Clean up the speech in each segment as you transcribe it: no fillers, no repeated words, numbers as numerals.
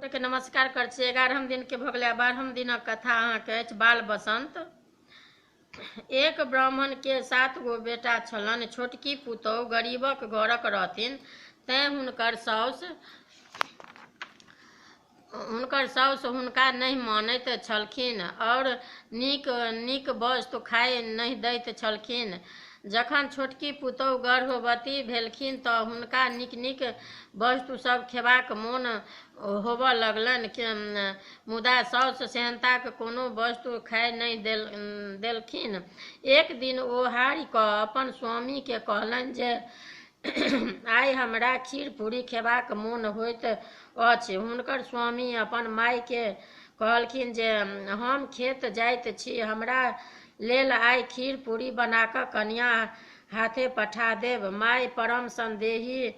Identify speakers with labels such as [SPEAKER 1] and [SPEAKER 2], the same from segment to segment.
[SPEAKER 1] के नमस्कार कर 11 दिन के भगले 12 दिन कथा अहाँके बाल बसंत। एक ब्राह्मण के 7 गो बेटा छलन। छोटकी पुतोहु गरीबक घरक रहथिन, तैं हुनकर साउस हुनका नहीं मानैत छलखिन और नीक नीक वस्तु खाए नहीं दैत छलखिन। जखन छोटकी पुतोहु गर्भवती भेलखिन तऽ हुनका नीक नीक वस्तु सब खेबाक मोन होबऽ लगलनि, मुदा साउस सेहनताक कोनो वस्तु खाए नहीं देलखिन। एक दिन ओ हारि कऽ अपन स्वामी के कहलनि जे आइ हमरा खीर पूरी खेबाक मोन होइत अछि। हुनकर स्वामी अपन माय के कहलखिन जे हम खेत जाइत छी, हमरा लेल आइ खीर पूरी बना कऽ कनिया हाथे पठा देब। माय परम संदेही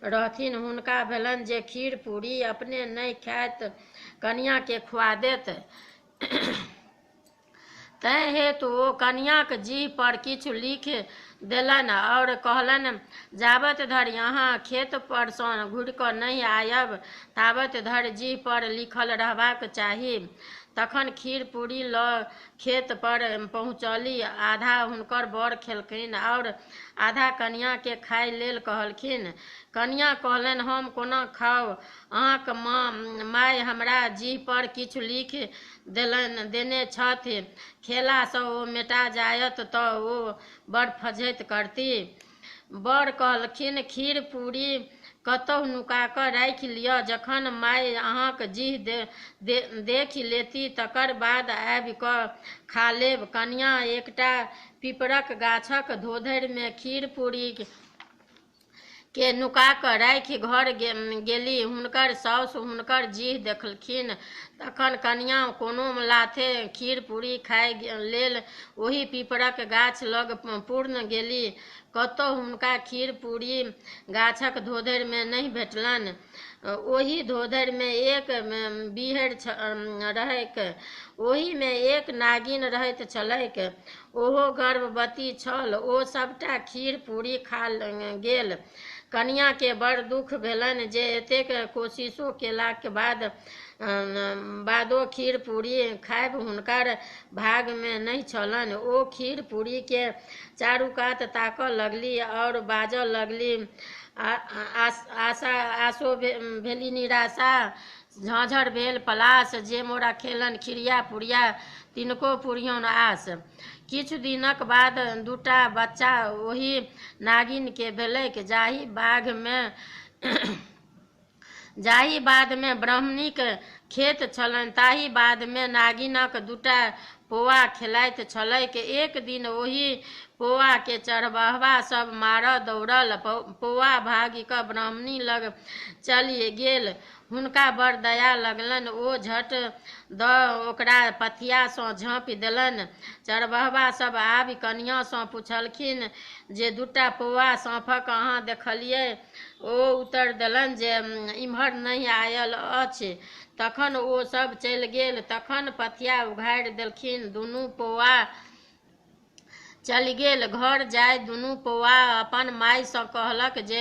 [SPEAKER 1] रहथिन, हुनका भेलनि जे खीर पूरी अपने नहीं खाइत कनिया के खुआ देत। तैं हेतु ओ कनियाक जीह पर किछु लिख देलनि और कहलनि, जाबत धरि अहाँ खेत पर सँ घुरि कऽ नहीं आयब ताबत धरि जीह पर लिखल रहबाक चाही। तखन खीर पूरी लऽ खेत पर पहुँचली। आधा हुनकर बर खेलखिन और आधा कनिया के खाय लेल कहलखिन। कनिया कहलनि, हम कोना खाउ, अहाँक माय हमरा जीह पर किछु लिख देने छथि, खेला सँ ओ मेटा जायत तऽ ओ बड़ फजहति करती। बर कहलखिन, खीर पूरी कतहु नुका कऽ राखि लिअ, जखन माय अहाँक जीह देखि लेती तकर बाद आबि कऽ खा लेब। कनिया एकटा पीपरक गाछक धोधरि में खीर पूरी के नुका कऽ राखि घर गेली। हुनकर साउस हुनकर जीह देखलखिन, तखन कनिया कोनो लाथे खीर पूरी खाय लेल ओही पीपरक गाछ लग पूर्ण गेली। कतहु हुनका खीर पूरी गाछक धोधरि में नहीं भेटलनि। ओही धोधरि में एक बीहरि रहैक, ओही में एक नागिन रहैत छलैक, ओहो गर्भवती छल। ओ सबटा खीर पूरी खा गेल। कनिया के बड़ दुख भेलनि जे एतेक कोशिशो केलाक बादो खीर पूरी खायब हुनकर भाग में नहीं छलनि। ओ खीर पूरी के चारू कात ताकऽ लगली और बाजऽ लगली, आशो भेली निराशा, झाँझर भेल पलाश, जे मोरा खेलन खीरिया पुरिया तिनको पुरियौन आस। किछु दिनक बाद 2टा बच्चा ओही नागिन के भेलैक। जाहि बाध में ब्राह्मणीक खेत छलनि ताहि बाध में नागिनक 2टा पौआ खेलाइत छलैक। एक दिन ओही पौआ के चरवाहा सब मारऽ दौड़ल। पौआ भागि कऽ ब्राह्मणी लग चलि गेल। हुनका बड़ दया लगलनि, ओ झट दऽ ओकरा पथिया सँ झाँपि देलनि। चरवाहा सब आबि कनिया सँ पुछलखिन जे 2टा पौआ साँपक अहाँ देखलियै? ओ उत्तर देलनि जे इम्हर नहीं आयल अछि। तखन ओ सब चलि गेल। तखन पथिया उघारि देलखिन। दुनू पौआ चलि गेल। घर जाय दुनू पौआ अपन माय सँ कहलक जे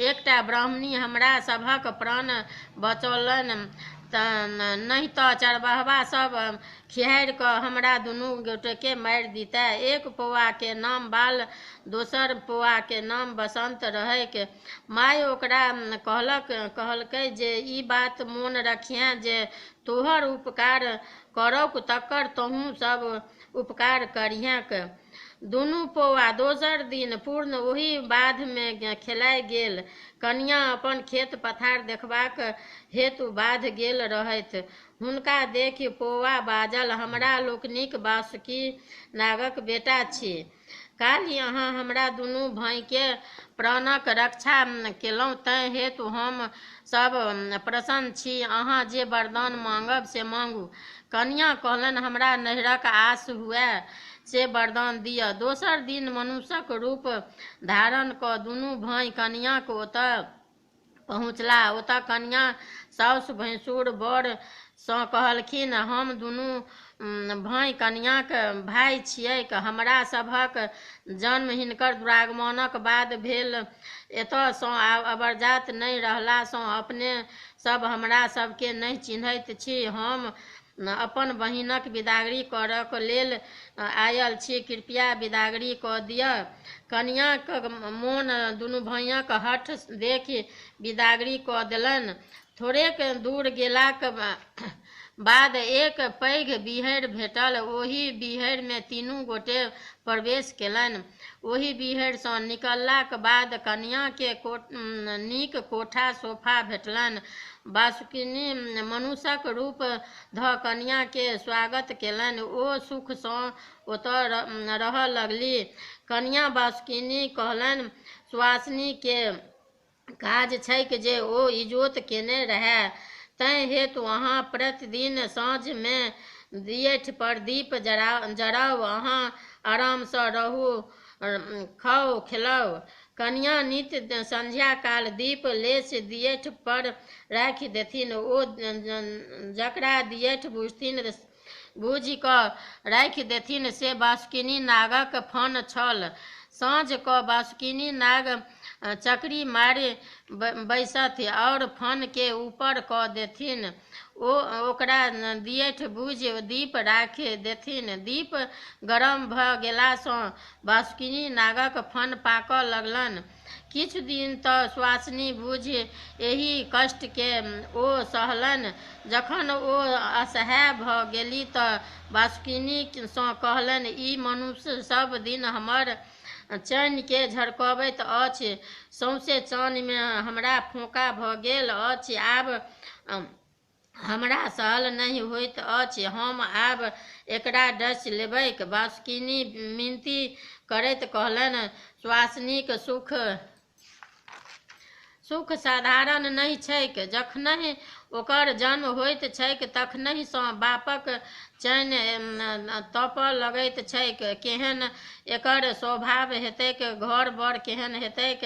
[SPEAKER 1] एकटा ब्राह्मणी हमरा सभक प्राण बचौलनि, नहीं तऽ चरवाहा सब खिहारि कऽ हमरा दुनू गोटेके मारि दितै। एक पौआ के नाम बाल, दोसर पौआ के नाम बसंत रहैक। माय ओकरा कहलकै जे ई बात मोन रखिहें जे तोहर उपकार करौक तकर तोहूँ सब उपकार करिहेंक। दुनू पौआ दोसर दिन पूर्ण ओही बाध में खेलाय गेल। कनिया अपन खेत पथार देखबाक हेतु बाध गेल रहथि। हुनका देखि पौआ बाजल, हमरा लोकनिक वासुकी नागक बेटा छी। काल्हि अहाँ हमरा दुनू भाइ के प्राणक रक्षा केलहुँ, तैं हेतु हम सब प्रसन्न छी। अहाँ जे वरदान मांगब से मांगू। कनिया कहलनि, हमरा नैहरक आस हुए से वरदान दिअ। दोसर दिन मनुष्यक रूप धारण कऽ दुनू भाइ कनियाक ओतऽ पहुँचला। ओतऽ कनिया साउस भैंसुर बर सँ कहलखिन, हम दुनू भाइ कनियाँक भाइ छियैक, हमरा सभक जन्म हिनकर दुरागमनक बाद भेल। एतयसँ अबरजात नहि रहलासँ अपने सब हमरा सबके नहि चिन्हैत छी। हम अपन बहिनक विदागरी करऽक लेल आयल छी, कृपया विदागरी कऽ दिअ। कनियाँक मोन दुनू भाइयक हठ देखि विदागरी कऽ देलनि। थोड़ेक दूर गेलाक बाद एक पैघ बिहड़ि भेटल। ओहि बिहड़िमे तीनू गोटे प्रवेश केलनि। ओहि बिहड़िसँ निकललाक बाद कनियाँके नीक कोठा सोफा भेटलनि। बासुकिनी मनुषक रूप धऽ कनियाँके स्वागत केलनि। ओ सुखसँ ओतऽ रहऽ लगली। कनियाँ बासुकिनी कहलनि, सुवासिनीके काज छैक जे ओ इजोत केने रहए, तैं हेतु अहाँ प्रतिदिन साँझमे दियठ पर दीप जराउ। अहाँ आरामसँ रहू, खाउ खेलाउ। कनियाँ नित्य संध्या काल दीप लेस दियठ पर राखि देथिन। ओ जकरा दियठ बुझि कऽ राखि देथिन से बासुकिनी नागक फन छल। साँझ कऽ बासुकिनी नाग चकरी मारि बैसथि और फन के ऊपर कऽ देथिन। ओकरा दियठ बुझि दीप राखि देथिन। दीप गरम भऽ गेलासँ बासुकिनी नागक फन पाकऽ लगलनि। किछु दिन तऽ सुवासिनी बुझि एहि कष्टके ओ सहलनि। जखन ओ असहाय भऽ गेली तऽ बासुकिनीसँ कहलनि, ई मनुष्य सब दिन हमर चानिके झरकबैत अछि, सौंसे चानिमे हमरा फोका भऽ गेल अछि, आब हमरा सहल नहि होइत अछि, हम आब एकरा डसि लेबैक। बासुकिनी मिनती करैत कहलनि, सुवासिनीक सुख साधारण नहि छैक। जखनहि ओकर जन्म होइत छैक तखनहिसँ बापक चैन तपऽ लगैत छैक। केहन एकर स्वभाव हेतैक, घर बर केहन हेतैक,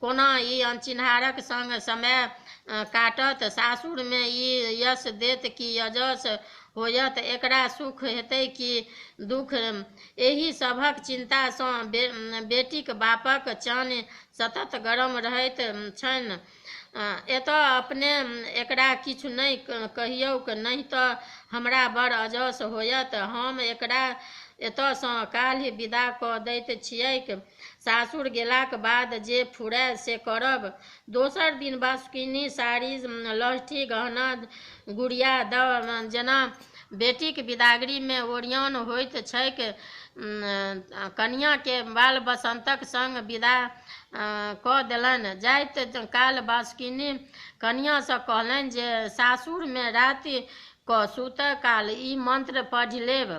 [SPEAKER 1] कोना ई अनचिन्हारक संग समय काटत, सासुरमे ई यश देत कि अजस होयत, एकरा सुख हेतै कि दुख। एहि सभक चिन्तासँ बेटीक बापक चान सतत गरम रहैत छनि। एतऽ अपने एकरा किछु नहि कहियौक, नहि तऽ हमरा बड़ अजस होयत। हम एकरा एतऽसँ काल्हि विदा कऽ दैत छियैक, सासुर गेलाक बाद जे फुराय से करब। दोसर दिन बासुकिनी साड़ी लहठी गहना गुड़िया दऽ जेना बेटीक विदागरीमे ओरिआन होइत छैक, कनियाँके बाल बसन्तक संग विदा कऽ देलनि। जाइत काल बासुकिनी कनियाँसँ कहलनि जे सासुरमे राति कऽ सुतऽ काल ई मंत्र पढ़ि लेब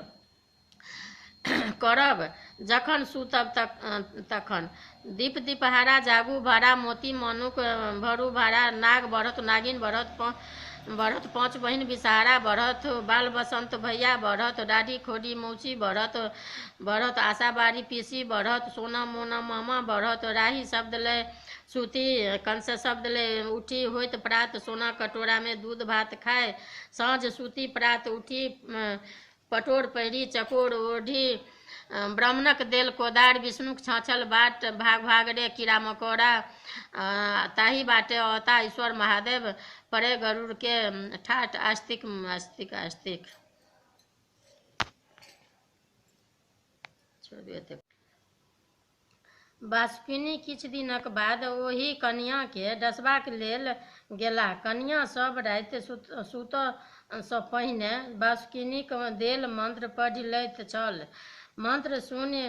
[SPEAKER 1] करब। जखन सुतब तखन दीप दीपहारा, जागू भाड़ा, मोती मनुक भरू भाड़ा, नाग बढ़त नागिन बढ़त, पाँच बहिन बिषहारा बढ़त, बाल बसंत भैया बढ़त, डाढ़ी खोड़ी मौसी बढ़त, आशा बारी पीसी बढ़त, सोना मोना मामा बढ़त, राही शब्द लय सूती, कंस शब्द लय उठी, होइत प्रात सोना कटोरा में दूध भात खाए, साँझ सूती प्रात उठी, पटोर पहिरी चकोर ओढ़ी, ब्राह्मणक देल कोदार, विष्णुक छाछल बाट, भाग भागरे कीड़ा मकोड़ा, ताही बाटे औता ईश्वर महादेव, परे गरुड़ के ठाठ, आस्तिक आस्तिक आस्तिक। बासुकिनी किछु दिनक बाद ओहि कनियाँके डसबाक लेल गेलाह। कनियाँ सब राति सुतसँ पहिने बासुकिनीक देल मंत्र पढ़ि लैत छल। मंत्र सुनि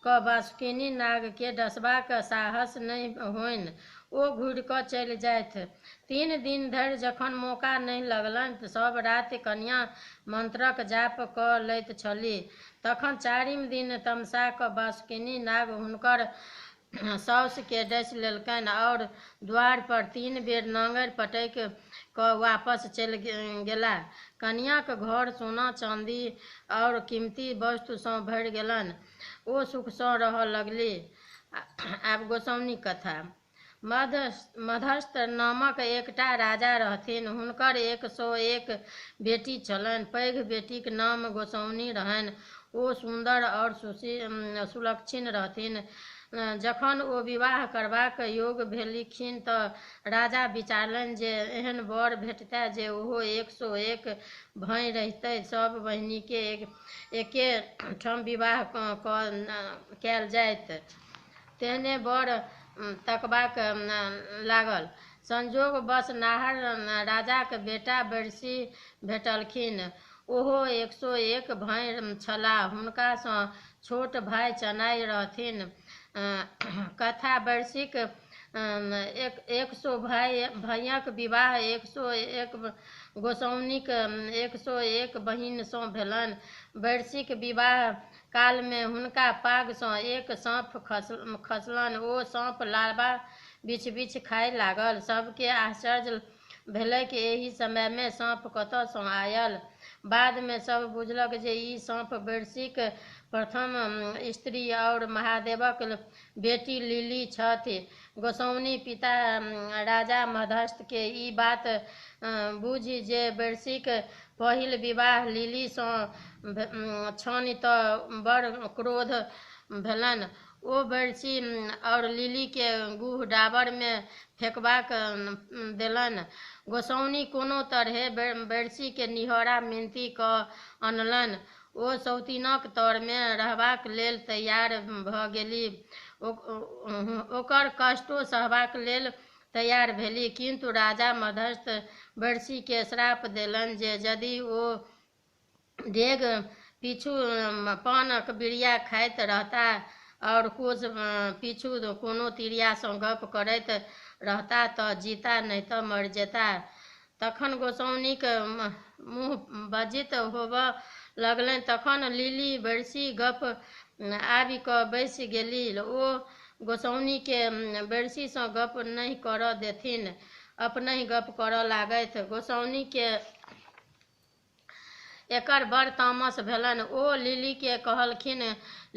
[SPEAKER 1] कऽ बासुकिनी नागके डसबाक साहस नहि होनि, ओ घुरि कऽ चलि जाथि। 3 दिन धरि जखन मौका नहि लगलनि, सब राति कनियाँ मंत्रक जाप कऽ लैत छलीह। तखन 4म दिन तमसा कऽ बासुकिनी नाग हुनकर साउसके डसि लेलकनि और द्वार पर 3 बेर नांगरि पटकि कऽ वापस चलि गेलाह। कनियाँक घर सोना चांदी और कीमती वस्तुसँ भरि गेलनि। ओ सुखसँ रहऽ लगली। आब गोसाउनी कथा। मधस्त नामक एकटा राजा रहथिन। हुनकर 101 बेटी छलनि। पैघ बेटीक नाम गोसाउनी रहनि। ओ सुन्दर आओर सुलक्षण रहथिन। जखन ओ विवाह करबाक योग्य भेलखिन तऽ राजा विचारलनि जे एहन वर भेटतै जे ओहो 101 भय रहितै। सब बहिनीके एके ठाम विवाह कयल जाइत। तेहने वर तकबाक लागल। संजोगवश नाहर राजाक बेटा वैरसी भेटलखिन। ओहो 101 भय छलाह। हुनकासँ छोट भाइ चनाइ रहथिन। कथा वैरसीक 100 भयक विवाह 101 गोसाउनीक 101 बहिनसँ भेलनि। वैरसीक विवाह कालमे हुनका पागसँ एक साँप खसलनि। ओ साँप लार्वा बिछ खाय लागल। सबके आश्चर्य भेलैक एहि समयमे साँप कतऽसँ आयल। बादमे सब बुझलक जे ई साँप वैरसीक प्रथम स्त्री आओर महादेवक बेटी लिली छथि। गोसाउनी पिता राजा मधस्तके ई बात बुझि जे वैरसीक पहिल विवाह लिलीसँ छनि तऽ बड़ क्रोध भेलनि। ओ वैरसी आओर लिलीके गुह डाबरमे फेकबाक देलनि। गोसाउनी कोनो तरहे वैरसीके निहोरा मिनती कऽ अनलनि। ओ सौतीनक तरमे रहबाक लेल तैयार भऽ गेली। ओकर कष्टो सहबाक लेल तैयार भेली। किन्तु राजा मधस्त वैरसीके श्राप देलनि जे यदि ओ डेग पीछू पानक बिरिया खाइत रहता आओर कोस पीछू कोनो तिरियासँ गप करैत रहता तऽ जीता नहि तऽ मरि जेता। तखन गोसाउनीक मुँह बज्जित होबऽ लगलनि। तखन लिली वैरसी गप आबि कऽ बैसि गेली। ओ गोसाउनीके वैरसीसँ गप नहि करऽ देथिन, अपनहि गप करऽ लागथि। गोसाउनीके एकर बड़ तामस भेलनि। ओ लिलीके कहलखिन,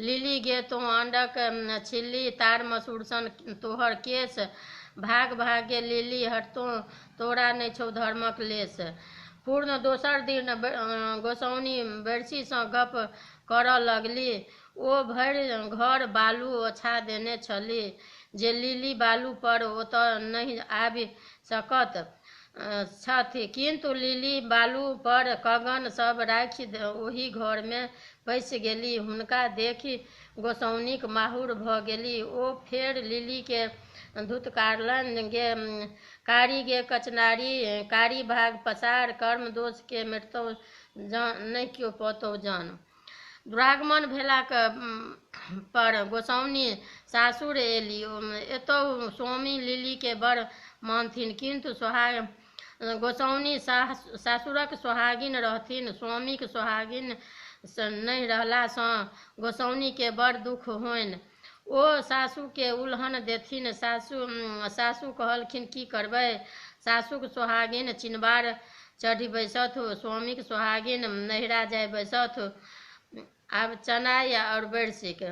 [SPEAKER 1] लिली गे तोँ अंडक छिल्ली तार मसूर सन तोहर केस। भाग गे लिली हटतोँ, तोरा नहि छौ धर्मक लेस। पूर्ण दोसर दिन गोसाउनी वैरसीसँ गप करऽ लगली। ओ भरि घर बालू ओछा देने छलीह जे लिली बालू पर ओतऽ नहि आबि सकत छथि। किन्तु लिली बालू पर कगन सब राखि ओही घरमे पैसि गेली। हुनका देखि गोसाउनीक माहुर भऽ गेली। ओ फेर लिलीके धुतकारलनि, गे कारी गे कचनारी, कारी भाग पसार, कर्म दोषके मृत्यु नहि केओ पतौ जान। दुरागमन भेलाक पर गोसाउनी सासुर एली। एतौ स्वामी लिलीके बड़ मानथिन, किन्तु गोसाउनी सासुरक सोहागिन रहथिन। स्वामीक सोहागिन नहि रहलासँ गोसाउनीके बड़ दुख होनि। ओ सासुके उल्हन देथिन। सासु कहलखिन, की करबै? सासुक सोहागिन चिन्बार चढ़ि बैसथु, स्वामीक सोहागिन नहिरा जाय बैसथु। आब चनाइ आओर वैरसीक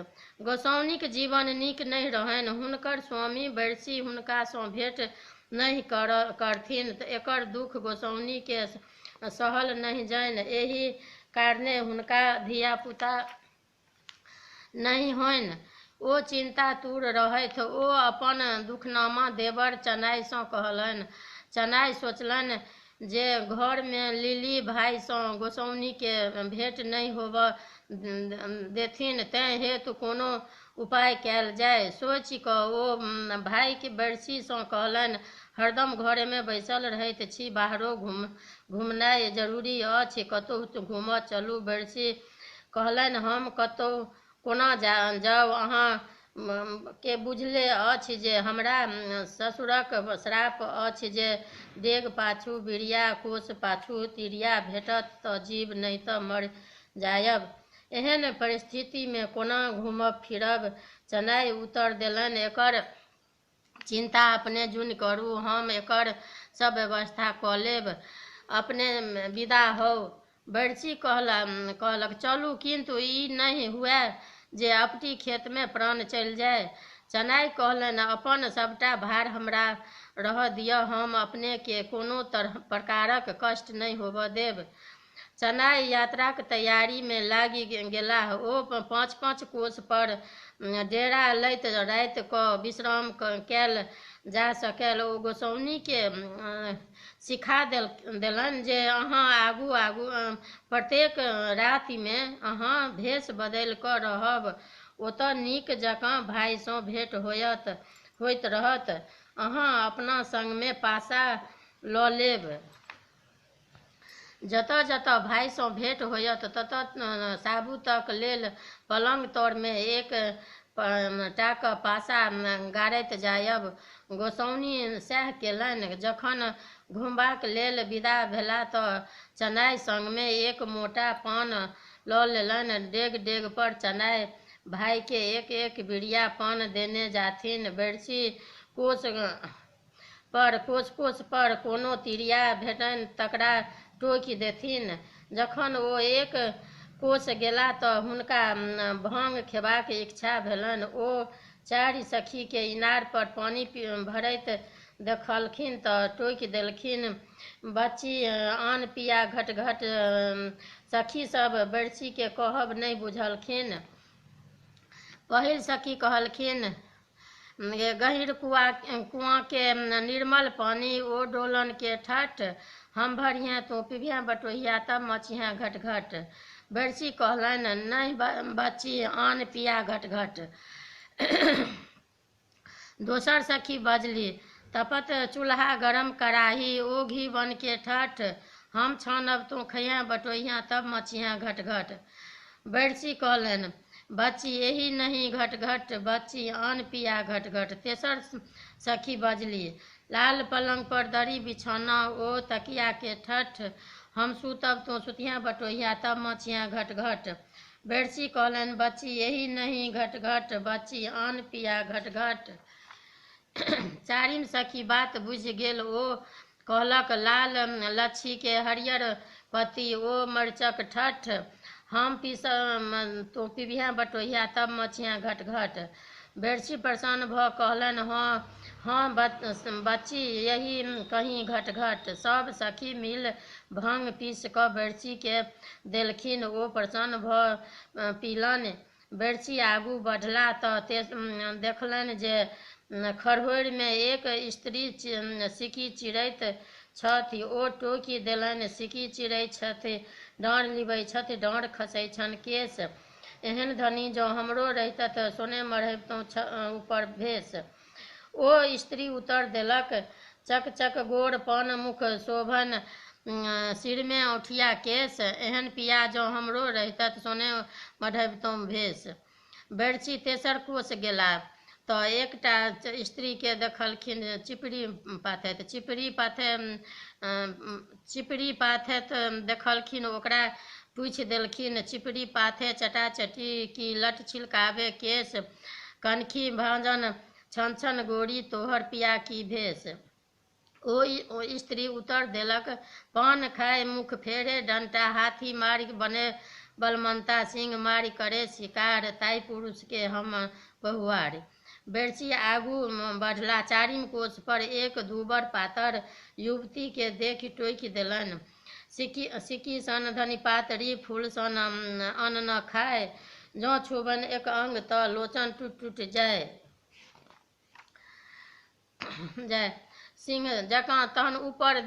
[SPEAKER 1] गोसाउनीक जीवन नीक नहि रहनि। हुनकर स्वामी वैरसी हुनकासँ भेँट नहि करथिन तऽ एकर दुख गोसाउनीके सहल नहि जानि। एहि कारणे हुनका धियापुता नहि होनि। ओ चिन्तातुर रहथि। ओ अपन दुखनामा देवर चनाइसँ कहलनि। चनाइ सोचलनि जे घरमे लिली भाइसँ गोसाउनीके भेँट नहि होबऽ देथिन, तेँ हेतु कोनो उपाय कयल जाय। सोचि कऽ ओ भाइके वैरसीसँ कहलनि, हरदम घरेमे बैसल रहैत छी, बाहरो घुमनाइ जरूरी अछि, कतहु घूमऽ चलू। वैरसी कहलनि, हम कतहु कोना जाउ? अहाँ के बुझले अछि जे हमरा ससुरक श्राप अछि जे डेग पाछू बिरिया, कोस पाछू तिरिया भेटत तऽ जीब नहि तऽ मरि जायब। एहन परिस्थितिमे कोना घूमब फिरब? चनाइ उत्तर देलनि, एकर चिन्ता अपने जुनि करू, हम एकर सब व्यवस्था कऽ लेब, अपने विदा हौ। वैरसी कहलक, चलू, किन्तु ई नहि हुए जे अपटी खेतमे प्राण चलि जाय। चनाइ कहलनि, अपन सबटा भार हमरा रह दिअ, हम अपने के कोनो तरह प्रकारक कष्ट नहि होबऽ देब। चनाइ यात्राक तैयारी में लागी गेलाह। ओ 5-5 कोस पर डेरा लैत राति कऽ विश्राम कैल जा सकल। ओ गोसाउनी के सिखा देलनि जे अहाँ आगू प्रत्येक राति में अहाँ भेष बदलि कऽ रहब, ओतऽ नीक जकाँ भाइ सँ भेंट होइत रहत। अहाँ अपना संग में पासा लऽ लेब। जतऽ जतऽ भाइ सँ भेंट होयत ततऽ साबुतक लेल पलंग तर में एक टाक पासा गाड़ैत जायब। गोसाउनी सएह केलनि। जखन घुमबाक लेल विदा भेला तऽ चनाइ संग में एक मोटा पान लऽ लेलनि। डेग डेग पर चनाइ भाई के एक एक बिड़िया पान देने जाथिन। बेरसी कोस पर कोनो तिरिया भेटनि तकरा टोकि देथिन। जखन ओ एक कोस गेला तऽ हुनका भांग खेबाक इच्छा भेलनि। ओ 4 सखी के इनार पर पानी भरैत देखलखिन तऽ टोकि देलखिन, बच्ची आन पिया घट घट। सखी सब बेरसी के कहब नहि बुझलखिन। पहिल सखी कहलखिन, गहींर कुआं के निर्मल पानी, ओ डोलन के ठठ, हम भरिहें तू पिबिहें बटोहिया, तब मचिहें घट घट। बेरसी कहलनि, नहीं बच्ची आन पिया घट घट। दोसर सखी बजली, तपत चूल्हा गरम कराही, ओ घी बन के ठठ, हम छानब तू खइहें बटोहिया, तब मचिहें घट घट। बेरसी कहलनि, बच्ची एही नहीं घट घट, बच्ची आन पिया घट घट। तेसर सखी बजली, लाल पलंग पर दरी बिछौना, ओ तकिया के ठठ, हम सूतब तू सुतिहें बटोहिया, तब मचिहें घट घट। बेरसी कहलनि, बच्ची एही नहीं घट घट, बच्ची आन पिया घट घट। चारिम सखी बात बुझि गेल। ओ कहलक, लाल लच्छी के हरियर पत्ती, ओ मरीचक ठठ, हम पीसब तू पिबिहें बटोहिया, तब मचिहें घट घट। बेरसी प्रसन्न भऽ कहलनि, हाँ बच्ची यही कहीं घट घट। सब सखी मिल भांग पीस कऽ बेरसी के देलखिन। ओ प्रसन्न भऽ पीलनि। बेरसी आगू बढ़ला तऽ देखलनि जे खरहोरि में एक स्त्री सिक्की चिड़ैत छथि। ओ टोकि देलनि, सिक्की चिड़ै छथि, डाँढ़ लिबै छथि, डाँढ़ खसै छनि केश, एहन धनी जँ हमरो रहितत, सोने मढ़ैबतौं ऊपर भेष। ओ स्त्री उत्तर देलक, चक चक गोर पान मुख शोभन, सिर में औठिया केश, एहन पिया जँ हमरो रहितत, सोने मढ़ैबतौं भेष। बेरसी तेसर कोस गेला तऽ एकटा स्त्री के देखलखिन चिपड़ी पाथैत देखलखिन। ओकरा पूछि देलखिन, चिपड़ी पाथे चटाचटी की लट छिलकावे केश, कनखी भाजन छन छन गोरी, तोहर पिया की भेष। ओ स्त्री उत्तर देलक, पान खाए मुख फेरे डंटा, हाथी मारी बने बलमंता, सिंह मारी करे शिकार, ताई पुरुष के हम बहुआर। बेरसी आगू बढ़ला। चारिम कोस पर एक दूबर पातर युवती के देखि टोकि देलनि, सिक्की सन धनी पातरी, फूल सन अन्न न खाए, जँ छुबन एक अंग तऽ लोचन टूट जाय, सिंह जकाँ तहन ऊपर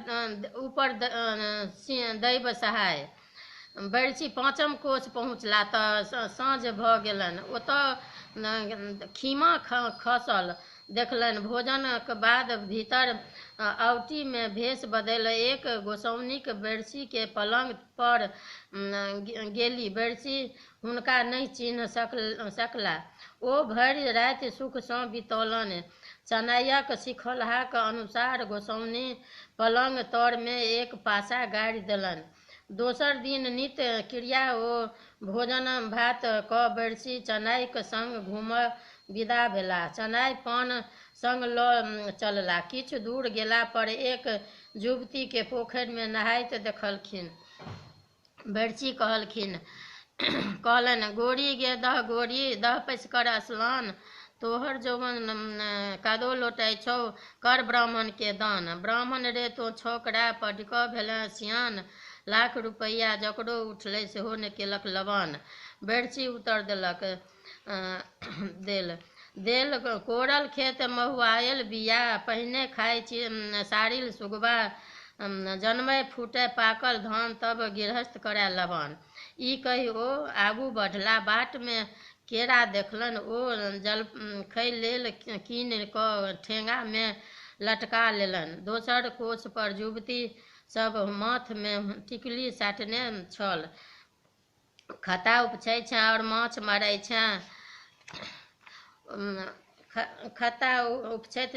[SPEAKER 1] दैब सहाय। बेरसी पाँचम कोस पहुँचला तऽ साँझ भऽ गेलनि। ओतऽ खीमा खसल देखलनि। भोजनक बाद भीतर औटी में भेष बदलि एक गोसाउनिक बेरसी के पलंग पर गेली। बेरसी हुनका नहि चिन्ह सकला। ओ भरि राति सुख सँ बितौलनि। चनाइयक सिखौलहाक अनुसार गोसाउनि पलंग तर में एक पासा गाड़ि देलनि। दोसर दिन नित्य क्रिया ओ भोजन भात कऽ बेरसी चनाइक संग घूमऽ विदा भेला। चनाइ पान संग लऽ चलला। किछु दूर गेला पर एक युवती के पोखरि में नहाइत देखलखिन। बेरसी कहलनि, गोरी गे दह गोरी, दह पैस कर स्नान, तोहर जौवन कादो लोटाइ छौ कर ब्राह्मण के दान। ब्राह्मण रे तो छोकरा पढ़ कऽ भेलै सियान, लाख रुपैया जकरो उठलै सेहो ने केलक लबान। बेरची उत्तर देल देल कोरल खेत महुआयल बिया, पहिने खाइ सारिल सुगबा, जन्मय फूटय पाकल धान, तब गृहस्थ करय लबान। ई कहि ओ आगू बढ़ला, बाटमे केरा देखलन ओ जलखै लेल कीन कऽ ठेंगामे लटका लेलन। दोसर कोस पर युवती सब माथमे टिकुली साटने छल, खत्ता उपछै छै और माछ मारै छै। खत्ता उपछैत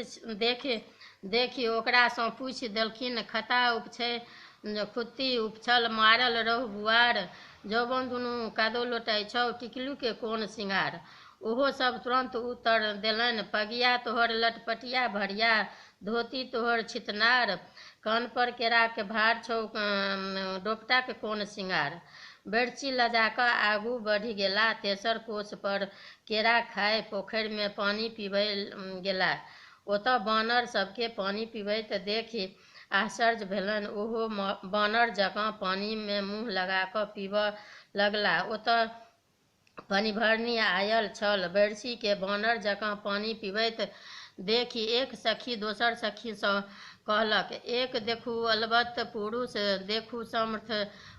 [SPEAKER 1] देखी ओकरासँ पूछि देलखिन, खत्ता उपछै खुत्ती उपछल मारल रहु बुआर, जौवन दुनू कादो लोटाइ छौ टिकुलीके कोन सिंगार। ओहो सब तुरंत उत्तर देलनि, पगिया तोहर लटपटिया भरिया, धोती तोहर छितनार, कान पर केरा के भार छौ डोपटा के कोन सिंगार। बेरची लजा कऽ आगू बढ़ि गेला, तेसर कोस पर केरा खाय पोखरिमे पानी पीबै गेला। ओतऽ बानर सबके पानी पीबैत देखि आश्चर्य भेलनि, ओहो बानर जकाँ पानीमे मुँह लगा कऽ पीबऽ लगला। ओतऽ पानिभरनी आयल छल, बेरची के बानर जकाँ पानी पीबैत देखि एक सखी दोसर सखीसँ कहलक, एक देखू अलबत्त पुरुष, देखू समर्थ,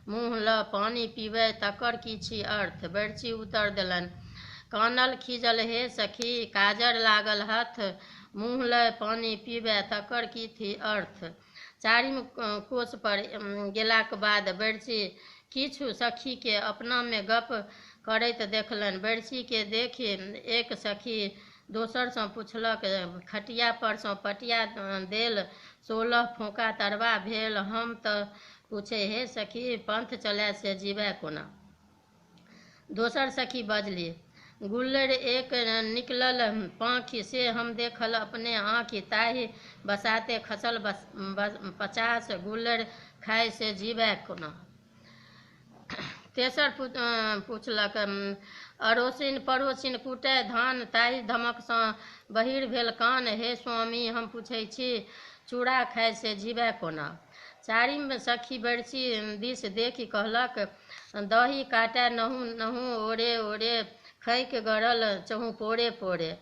[SPEAKER 1] मुँह लऽ पानी पीबै तकर की छी अर्थ। बेरची उत्तर देलनि, कानल खीजल हे सखी, काजर लागल हथ, मुँह लय पानी पीबै तकर की थी अर्थ। चारिम कोस पर गेलाक बाद बेरची किछु सखी के अपनामे गप करैत देखलनि। बेरची के देखि एक सखी दोसरसँ पुछलक, खटिया पर सँ पटिया देल, 16 फोका तरवा भेल, हम तऽ पूछे हे सखी, पंथ चलै से जीवै कोना। दोसर सखी बजली, गुल्लैर एक निकलल पाँखि, से हम देखल अपने आँखि, ताहि बसाते खसल 50 गुल्लैर, खाय से जीवै कोना। तेसर पुछलक, अड़ोसिन पड़ोसिन कुटै धान, ताहि धमकसँ बहिर भेल कान, हे स्वामी हम पूछै छी, चूड़ा खाय से जीवै कोना। चारिम सखी बेरची दिस देखि कहलक, दही काटै नहु नहु, ओरे ओरे खैक गड़ल चहु पोरे पोरे।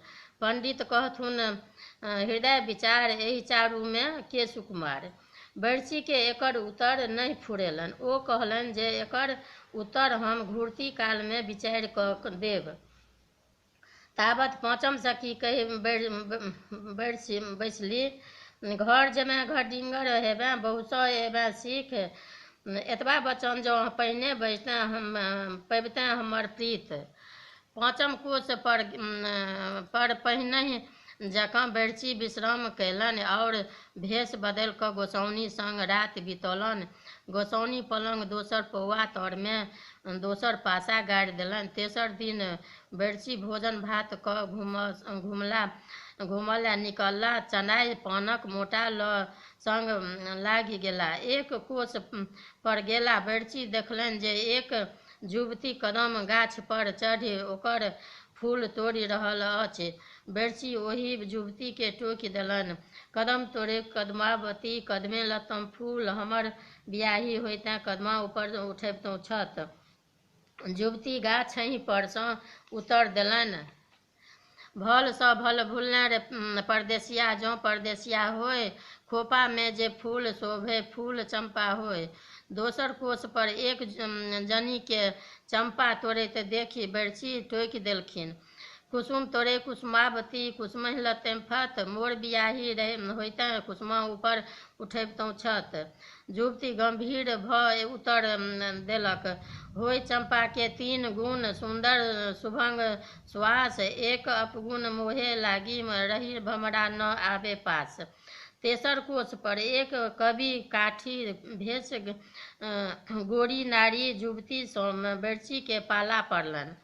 [SPEAKER 1] पंडित कहथुन हृदय विचार, एहि चारूमे के सुकुमार। बेरची के एकर उत्तर नहि फुरेलनि। ओ कहलनि जे एकर उत्तर हम घुरती कालमे विचारि कऽ देब। ताबत पाँचम सखी कहि बैसली, घर जमे घर डिंगर हेबे, बहुसौ एबे सीख, एतबा वचन जँ पहिने बजतैं हम पबितैं हमर प्रीत। पाँचम कोस पर पहिनहि जकाँ बेरची विश्राम कयलनि और भेष बदलि कऽ गोसाउनी संग राति बितौलनि। गोसाउनी पलंग दोसर पौआ तरमे दोसर पासा गाड़ि देलनि। तेसर दिन बेरची भोजन भात कऽ घुमलए निकलला, चनाइ पानक मोटा लऽ संग लागि गेला। एक कोस पर गेला, बेरची देखलनि जे एक युवती कदम गाछ पर चढ़ि ओकर फूल तोड़ि रहल अछि। बेरची ओहि युवती के टोकि देलनि, कदम तोड़े कदमावती, कदमे लत्तम फूल, हमर बियाही होइतैं कदमा ऊपर उठैबतौं छत। युवती गाछहि पर सँ उत्तर देलनि, भल सँ भल भुलने रे परदेसिया, जँ परदेसिया होय, खोपामे जे फूल शोभे फूल चंपा होय। दोसर कोस पर एक जनी के चंपा तोड़ैत देखि बेरची टोकि देलखिन, कुसुम तोड़े कुसुमावती, कुसुमहि लत्तम फत, मोर बियाही होइतैं कुसुमा ऊपर उठैबतौं छत। युवती गंभीर भऽ उत्तर देलक, होय चंपा के 3 गुण, सुंदर सुभंग सुवास, एक अपगुण मोहे लागी, रही भमरा न आबे पास। तेसर कोस पर एक कवि काठी भेष गोरी नारी युवती सँ बेरची के पाला पड़लनि।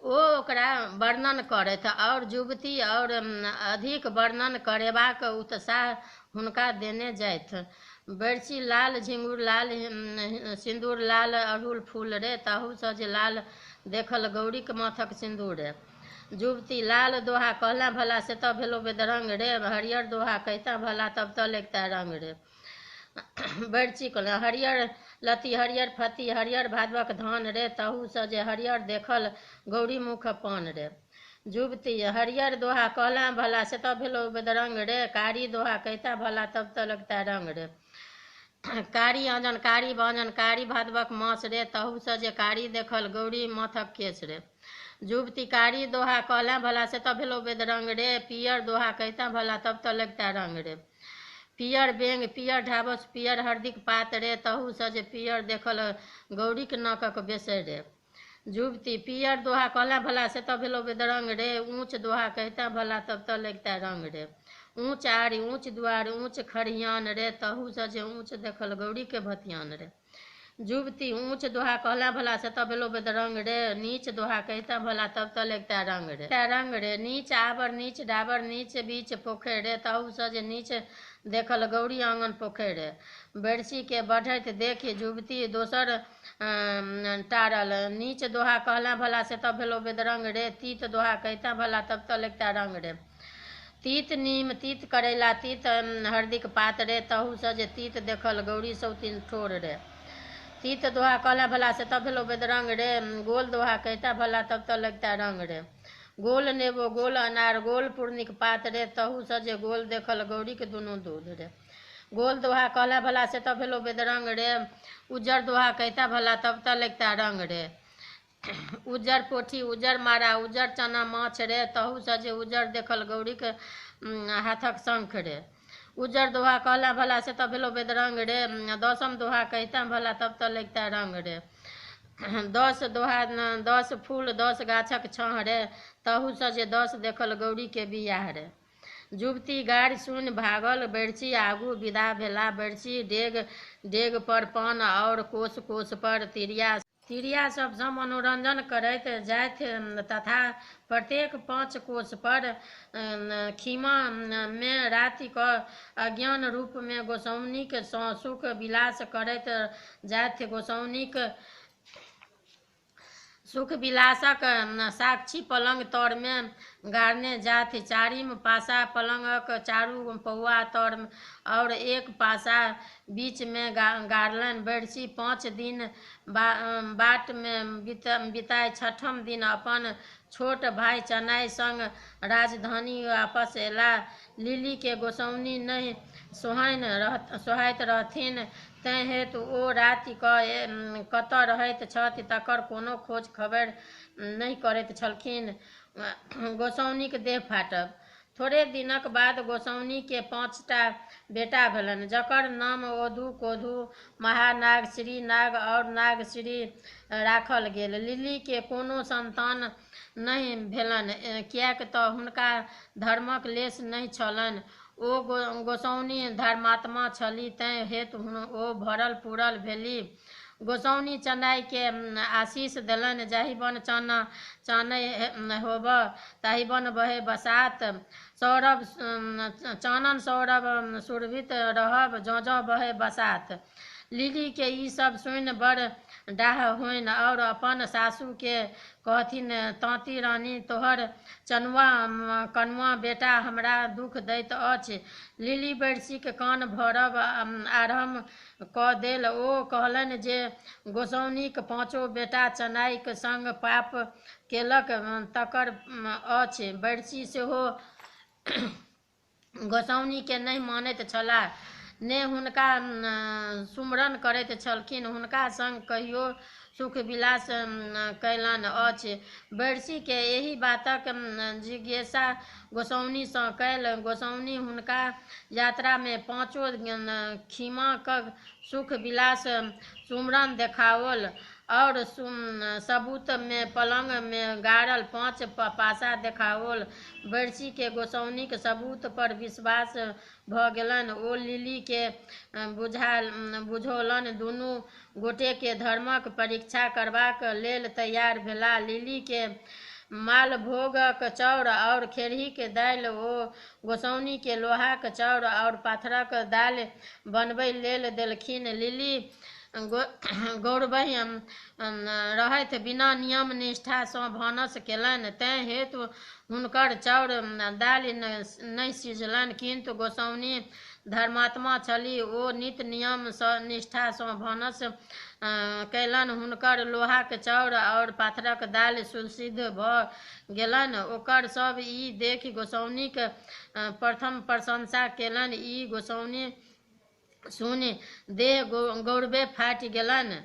[SPEAKER 1] ओ ओकरा वर्णन करथि और युवती और अधिक वर्णन करेबाक उत्साह हुनका देने जाथि। बेरची लाल झिंगुर लाल सिंदूर लाल अड़हुल फूल रे, ताहू सँ जे लाल देखल गौरीक माथक सिंदूर रे। जुबती लाल दोहा कहला भला से तब भेलो बेदरंग रे, हरियर दोहा कहता भला तब तो लगता रंग रे। बरची कहल हरियर लती हरियर फती हरियर भादवक धान रे, तहू से जे हरियर देखल गौरी मुख पान रे। जुबती हरियर दोहा कहला भला से तब भेलो बेदरंग रे, कारी दोहा कहता भला तब तो लगता रंग रे। कारी आंजन कारी बांजन कारी भादवक मास रे, तहू से जे कारी देखल गौरी माथक केस रे। जुबती कारी दोहा कहला भला से तब भेलो बेदरंग रे, पियर दोहा कहता भला तब तो लगता रंग रे। पियर बेंग पियर ढाबस पियर हरदिक पात रे, तहू से जे पियर देखल गौरीक नाकक बेसर रे। जुबती पियर दोहा कहला भला से तब भेलो बेदरंग रे, ऊँच दोहा कहता भला तब तो लगता रंग रे। ऊँच आरी ऊँच दुआर ऊँच खरियान रे, तहू से जे ऊँच देखल गौरी के भतियान रे। जुबती ऊँच दोहा कहला भला से तब भेलो बेदरंग रे, नीच दोहा कहता भला तब तो लगता रंग रे। रंग रे नीच आबर नीच डाबर नीच बीच पोखर रे, तहू से जे नीच देखल गौरी आंगन पोखर रे। बरसी के बढ़ैत देखी जुबती दोसर टारल, नीच दोहा कहला भला से तब भेलो बेदरंग रे, तीत दोहा कहता भला तब तो लगता रंग रे। तीत नीम तीत करैला तीत हरदिक पात रे, तहू से जे तीत देखल गौरी सौतीन ठोर रे। तीत दोहा कहला भला से तब भेलो बेदरंग रे, गोल दोहा कहता भला तब तो लगता रंग रे। गोल नेबो गोल अनार गोल पूर्णिक पात रे, तहू से जे गोल देखल गौरी के दुनू दूध रे। गोल दोहा कहला भला से तब भेलो बेदरंग रे, उज्जर दोहा कहता भला तब तो लगता रंग रे। उज्जर पोठी उज्जर मारा उज्जर चना माछ रे, तहू से जे उज्जर देखल गौरी के हाथक शंख रे। उज्जर दोहा कहला भला से तब भेलो बेदरंग रे, दसम दोहा कहता भला तब तो लगता रंग रे। 10 दोहा 10 फूल 10 गाछक छाह रे, तहू से जे 10 देखल गौरी के बियाह रे। जुबती गारि सुनि भागल बरछी आगू विदा भेला, बरछी डेग डेग पर पान और कोस कोस पर तिरिया तिरिया सबसँ मनोरंजन करैत जाइत, तथा प्रत्येक 5 कोस पर खीमा में राति क अज्ञान रूप में गोसाउनिक सुख विलास करैत जाइत। गोसाउनिक सुख विलासक साक्षी पलंग तर में गाड़ने जाति, चारिम पासा पलंगक चारू पौआ तर और एक पासा बीच में गाड़लन। बरसी 5 दिन बाट में बिताए, छठम दिन अपन छोट भाई चनाई संग राजधानी वापस एला। लिली के गोसाउनी नहीं सोहाइत रहथिन, तैं हेतु ओ राति कतऽ रहैत छथि तकर कोनो खोज खबर नहीं करैत छलखिन। गोसाउनीक देह फाटब। थोड़े दिनक बाद गोसाउनी के 5टा बेटा भेलन, जकर नाम ओधु कोधु महानाग श्रीनाग और नागश्री राखल गेल। लिली के कोनो संतान नहीं भेलन, किएक तऽ हुनका धर्मक लेश नहीं छलनि। ओ गोसाउनी धर्मात्मा छली, तैं हेतु ओ भरल पूरल भेली। गोसाउनी चनाई के आशीष देलन, जाहि बन चानय होब ताहि बन बहे बसात। सौरभ चानन सौरभ सुरभित रहब, जँ जँ बहे बसात। लिली के ई सब सुनि बड़ डाह होइन और अपन सासू के कहथिन, ताँती रानी तोहर चनुआ कनुआ बेटा हमरा दुख दैत अछि। लिली बरसीक कान भरब आरम्भ कऽ देल। ओ कहलनि जे गोसाउनीक 5 बेटा चनाईक संग पाप केलक तकर अछि। बरसी सेहो गोसाउनी के नहीं मानैत छलाह, ने हुनका सुमरन करैत छलखिन, हुनका संग कहियो सुख विलास कयलनि अछि। बरसी के एहि बातक जिज्ञासा गोसाउनी सँ कयल। गोसाउनी हुनका यात्रा में 5 खीमाक सुख विलास सुमरन देखाओल और सबूत में पलंग में गाड़ल 5 पासा देखाओल। बरसी के गोसाउनीक सबूत पर विश्वास भ गेलन। ओ लिली के बुझौलनि, दुनू गोटे के धर्मक परीक्षा करबाक लेल तैयार भेला। लिली के मालभोगक चाउर और खेरही के दालि, ओ गोसाउनी के लोहाक चाउर और पाथरक दालि बनबै लेल देलखिन। लिली गौरवहि रहथि बिना नियम निष्ठासँ भानस केलनि, तेँ हेतु हुनकर चाउर दालि नहि सिझलनि। किन्तु गोसाउनि धर्मात्मा छलीह, ओ नित नियम निष्ठासँ भानस कयलनि। हुनकर लोहाक चाउर आओर पाथरक दालि सुसिद्ध भऽ गेलनि। ओकर सब ई देखि गोसाउनिक प्रथम प्रशंसा केलनि। ई गोसाउनि सुनि देह गौरवे फाटि गेलनि।